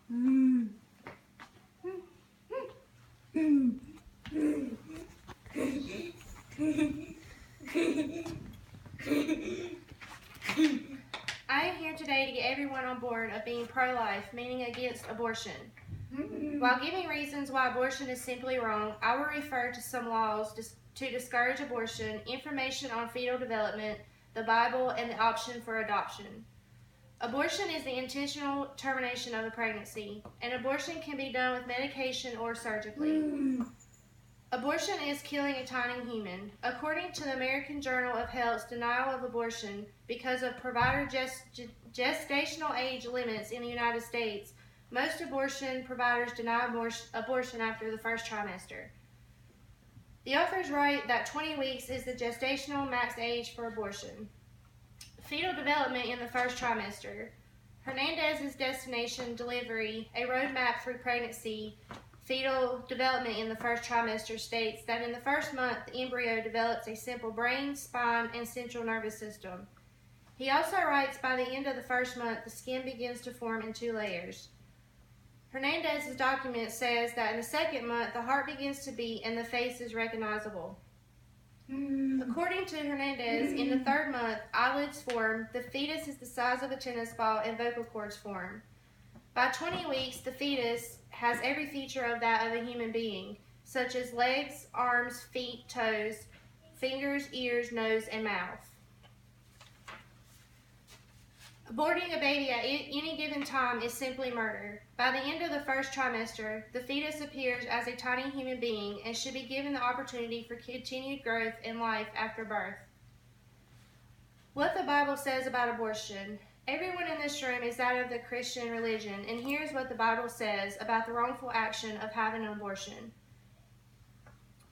I am here today to get everyone on board of being pro-life, meaning against abortion. While giving reasons why abortion is simply wrong, I will refer to some laws to discourage abortion, information on fetal development, the Bible, and the option for adoption. Abortion is the intentional termination of a pregnancy, and abortion can be done with medication or surgically. Abortion is killing a tiny human. According to the American Journal of Health's denial of abortion because of provider gestational age limits in the United States, most abortion providers deny abortion after the first trimester. The authors write that 20 weeks is the gestational max age for abortion. Fetal development in the first trimester. Hernandez's Destination Delivery, a roadmap through pregnancy, fetal development in the first trimester states that in the first month, the embryo develops a simple brain, spine, and central nervous system. He also writes by the end of the first month, the skin begins to form in 2 layers. Hernandez's document says that in the second month, the heart begins to beat and the face is recognizable. According to Hernandez, in the 3rd month, eyelids form, the fetus is the size of a tennis ball, and vocal cords form. By 20 weeks, the fetus has every feature of that of a human being, such as legs, arms, feet, toes, fingers, ears, nose, and mouth. Aborting a baby at any given time is simply murder. By the end of the first trimester, the fetus appears as a tiny human being and should be given the opportunity for continued growth in life after birth. What the Bible says about abortion. Everyone in this room is out of the Christian religion, and here's what the Bible says about the wrongful action of having an abortion.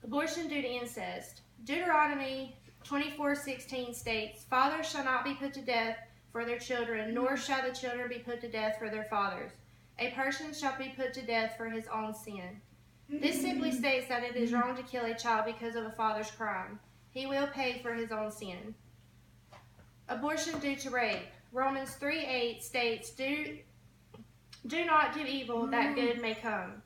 Abortion due to incest. Deuteronomy 24:16 states, "Fathers shall not be put to death for their children, nor shall the children be put to death for their fathers. A person shall be put to death for his own sin." This simply states that it is wrong to kill a child because of a father's crime. He will pay for his own sin. Abortion due to rape. Romans 3:8 states, do not do evil that good may come.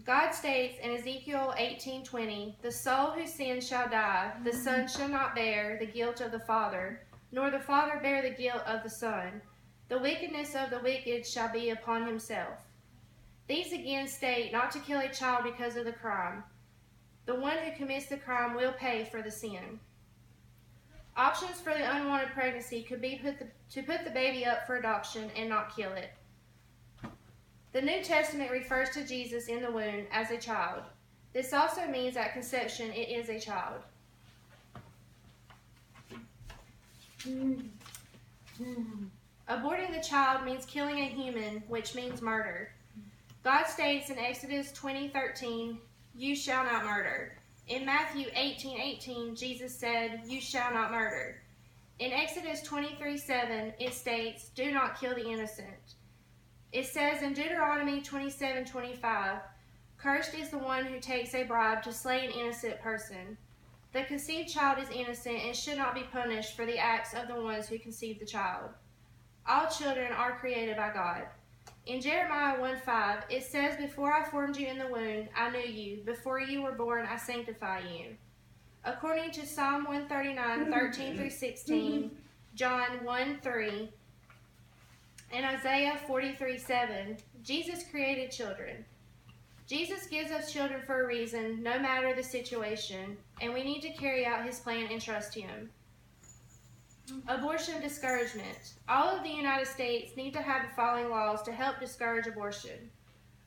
God states in Ezekiel 18:20, "The soul who sins shall die, the son shall not bear the guilt of the father, nor the father bear the guilt of the son. The wickedness of the wicked shall be upon himself." These again state not to kill a child because of the crime. The one who commits the crime will pay for the sin. Options for the unwanted pregnancy could be to put the baby up for adoption and not kill it. The New Testament refers to Jesus in the womb as a child. This also means at conception it is a child. Aborting the child means killing a human, which means murder. God states in Exodus 20:13, "You shall not murder." In Matthew 18:18, Jesus said, "You shall not murder." In Exodus 23:7, it states, "Do not kill the innocent." It says in Deuteronomy 27:25, "Cursed is the one who takes a bribe to slay an innocent person." The conceived child is innocent and should not be punished for the acts of the ones who conceived the child. All children are created by God. In Jeremiah 1:5, it says, "Before I formed you in the womb, I knew you. Before you were born, I sanctify you." According to Psalm 139:13-16, John 1:3, and Isaiah 43:7, Jesus created children. Jesus gives us children for a reason, no matter the situation, and we need to carry out his plan and trust him. Abortion discouragement. All of the United States need to have the following laws to help discourage abortion.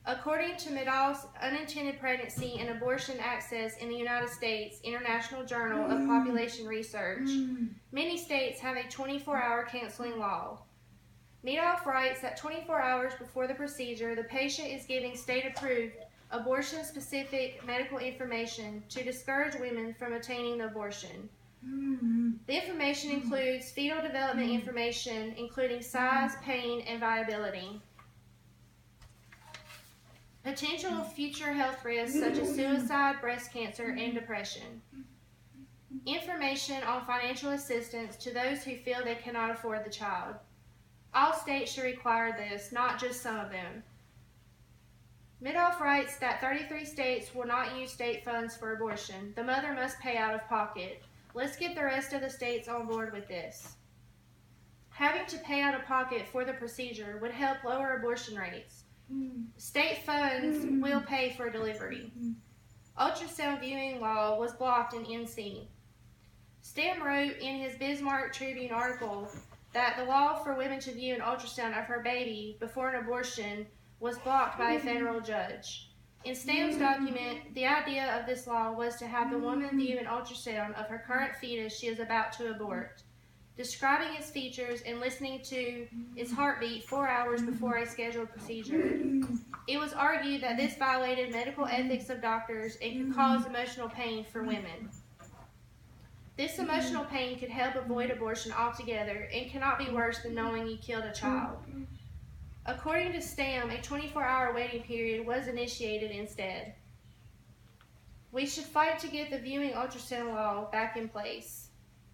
According to Medall's Unintended Pregnancy and Abortion Access in the United States International Journal of Population Research, many states have a 24-hour canceling law. Medall writes that 24 hours before the procedure, the patient is giving state-approved abortion-specific medical information to discourage women from obtaining the abortion. The information includes fetal development information, including size, pain, and viability. Potential future health risks such as suicide, breast cancer, and depression. Information on financial assistance to those who feel they cannot afford the child. All states should require this, not just some of them. Midoff writes that 33 states will not use state funds for abortion. The mother must pay out of pocket. Let's get the rest of the states on board with this. Having to pay out of pocket for the procedure would help lower abortion rates. State funds will pay for delivery. Ultrasound viewing law was blocked in NC. Stam wrote in his Bismarck Tribune article that the law for women to view an ultrasound of her baby before an abortion was blocked by a federal judge. In Stam's document, the idea of this law was to have the woman view an ultrasound of her current fetus she is about to abort, describing its features and listening to its heartbeat 4 hours before a scheduled procedure. It was argued that this violated medical ethics of doctors and could cause emotional pain for women. This emotional pain could help avoid abortion altogether and cannot be worse than knowing you killed a child. According to Stam, a 24-hour waiting period was initiated instead. We should fight to get the viewing ultrasound law back in place.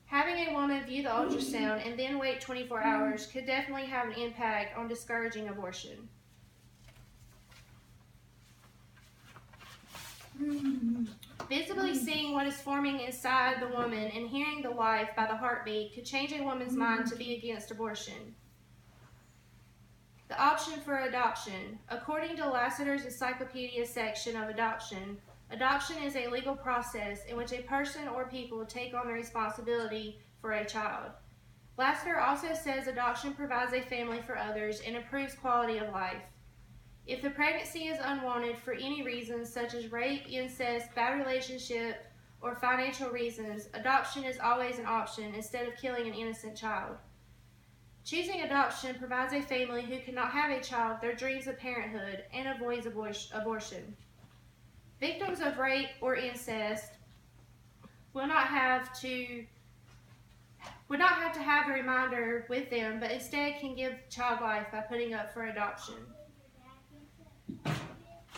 Having a woman view the ultrasound and then wait 24 hours could definitely have an impact on discouraging abortion. Visibly seeing what is forming inside the woman and hearing the life by the heartbeat could change a woman's mind to be against abortion. The option for adoption. According to Lassiter's Encyclopedia section of adoption, adoption is a legal process in which a person or people take on the responsibility for a child. Lassiter also says adoption provides a family for others and improves quality of life. If the pregnancy is unwanted for any reasons such as rape, incest, bad relationship, or financial reasons, adoption is always an option instead of killing an innocent child. Choosing adoption provides a family who cannot have a child their dreams of parenthood and avoids abortion. Victims of rape or incest will not have to have a reminder with them, but instead can give child life by putting up for adoption.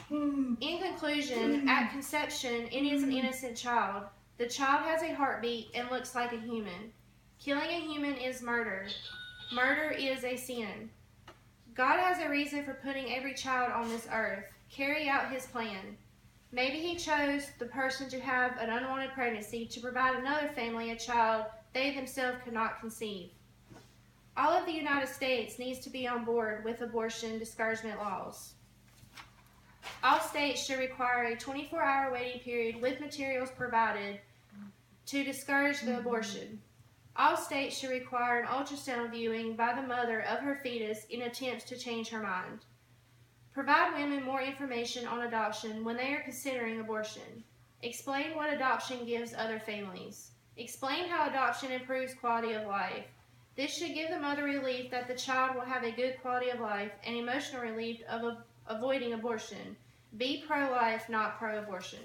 In conclusion, at conception, it is an innocent child. The child has a heartbeat and looks like a human. Killing a human is murder. Murder is a sin. God has a reason for putting every child on this earth. Carry out his plan. Maybe he chose the person to have an unwanted pregnancy to provide another family a child they themselves could not conceive. All of the United States needs to be on board with abortion discouragement laws. All states should require a 24-hour waiting period with materials provided to discourage the abortion. All states should require an ultrasound viewing by the mother of her fetus in attempts to change her mind. Provide women more information on adoption when they are considering abortion. Explain what adoption gives other families. Explain how adoption improves quality of life. This should give the mother relief that the child will have a good quality of life and emotional relief of avoiding abortion. Be pro-life, not pro-abortion.